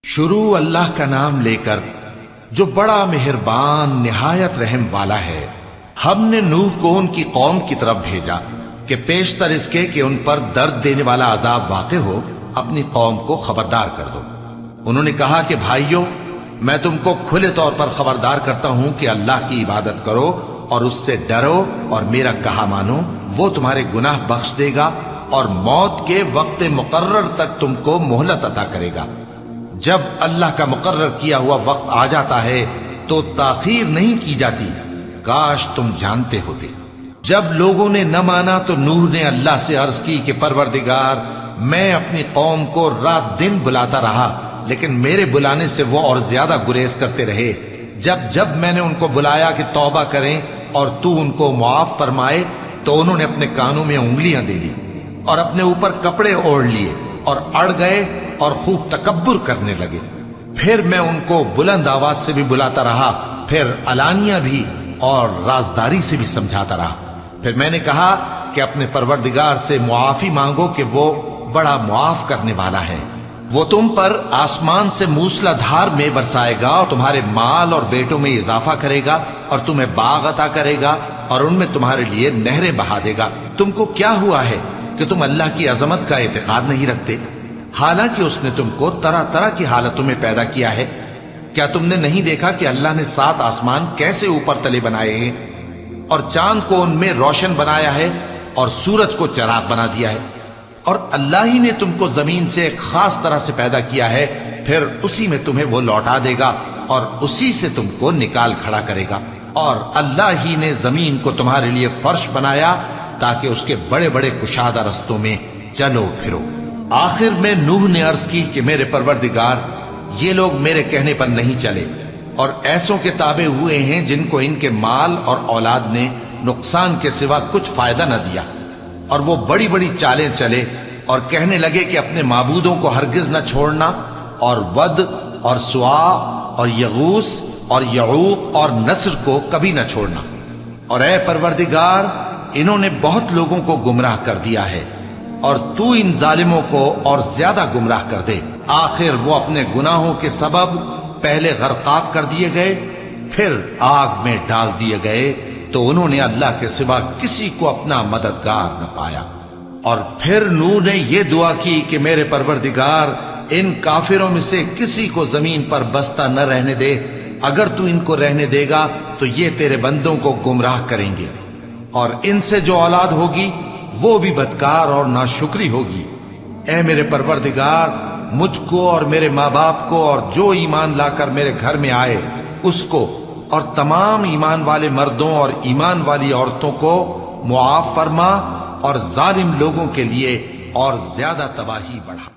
شروع اللہ کا نام لے کر جو بڑا مہربان نہایت رحم والا ہے۔ ہم نے نوح کو ان کی قوم کی طرف بھیجا کہ پیشتر اس کے کہ ان پر درد دینے والا عذاب واقع ہو اپنی قوم کو خبردار کر دو۔ انہوں نے کہا کہ بھائیو، میں تم کو کھلے طور پر خبردار کرتا ہوں کہ اللہ کی عبادت کرو اور اس سے ڈرو اور میرا کہا مانو، وہ تمہارے گناہ بخش دے گا اور موت کے وقت مقرر تک تم کو مہلت عطا کرے گا۔ جب اللہ کا مقرر کیا ہوا وقت آ جاتا ہے تو تاخیر نہیں کی جاتی، کاش تم جانتے ہوتے۔ جب لوگوں نے نہ مانا تو نوح نے اللہ سے عرض کی کہ پروردگار، میں اپنی قوم کو رات دن بلاتا رہا لیکن میرے بلانے سے وہ اور زیادہ گریز کرتے رہے۔ جب میں نے ان کو بلایا کہ توبہ کریں اور تو ان کو معاف فرمائے تو انہوں نے اپنے کانوں میں انگلیاں دے لی اور اپنے اوپر کپڑے اوڑھ لیے اور اڑ گئے اور خوب تکبر کرنے لگے۔ پھر میں ان کو بلند آواز سے بھی بلاتا رہا، پھر علانیہ بھی اور رازداری سے بھی سمجھاتا رہا۔ پھر میں نے کہا کہ اپنے پروردگار سے معافی مانگو کہ وہ بڑا معاف کرنے والا ہے۔ وہ تم پر آسمان سے موسلا دھار میں برسائے گا اور تمہارے مال اور بیٹوں میں اضافہ کرے گا اور تمہیں باغ عطا کرے گا اور ان میں تمہارے لیے نہریں بہا دے گا۔ تم کو کیا ہوا ہے کہ تم اللہ کی عظمت کا اعتقاد نہیں رکھتے، حالانکہ اس نے تم کو طرح طرح کی حالتوں میں پیدا کیا ہے؟ کیا تم نے نہیں دیکھا کہ اللہ نے 7 آسمان کیسے اوپر تلے بنائے ہیں اور چاند کو ان میں روشن بنایا ہے اور سورج کو چراغ بنا دیا ہے؟ اور اللہ ہی نے تم کو زمین سے ایک خاص طرح سے پیدا کیا ہے، پھر اسی میں تمہیں وہ لوٹا دے گا اور اسی سے تم کو نکال کھڑا کرے گا۔ اور اللہ ہی نے زمین کو تمہارے لیے فرش بنایا تاکہ اس کے بڑے بڑے کشادہ رستوں میں چلو پھرو۔ آخر میں نوح نے عرض کی کہ میرے پروردگار، یہ لوگ میرے کہنے پر نہیں چلے اور ایسوں کے تابع ہوئے ہیں جن کو ان کے مال اور اولاد نے نقصان کے سوا کچھ فائدہ نہ دیا، اور وہ بڑی بڑی چالیں چلے اور کہنے لگے کہ اپنے معبودوں کو ہرگز نہ چھوڑنا، اور ود اور سوا اور یغوث اور یعوق اور نصر کو کبھی نہ چھوڑنا۔ اور اے پروردگار، انہوں نے بہت لوگوں کو گمراہ کر دیا ہے اور تو ان ظالموں کو اور زیادہ گمراہ کر دے۔ آخر وہ اپنے گناہوں کے سبب پہلے غرقاب کر دیے گئے، پھر آگ میں ڈال دیے گئے، تو انہوں نے اللہ کے سوا کسی کو اپنا مددگار نہ پایا۔ اور پھر نوح نے یہ دعا کی کہ میرے پروردگار، ان کافروں میں سے کسی کو زمین پر بستہ نہ رہنے دے، اگر تو ان کو رہنے دے گا تو یہ تیرے بندوں کو گمراہ کریں گے، اور ان سے جو اولاد ہوگی وہ بھی بدکار اور ناشکری ہوگی۔ اے میرے پروردگار، مجھ کو اور میرے ماں باپ کو اور جو ایمان لا کر میرے گھر میں آئے اس کو اور تمام ایمان والے مردوں اور ایمان والی عورتوں کو معاف فرما، اور ظالم لوگوں کے لیے اور زیادہ تباہی بڑھا۔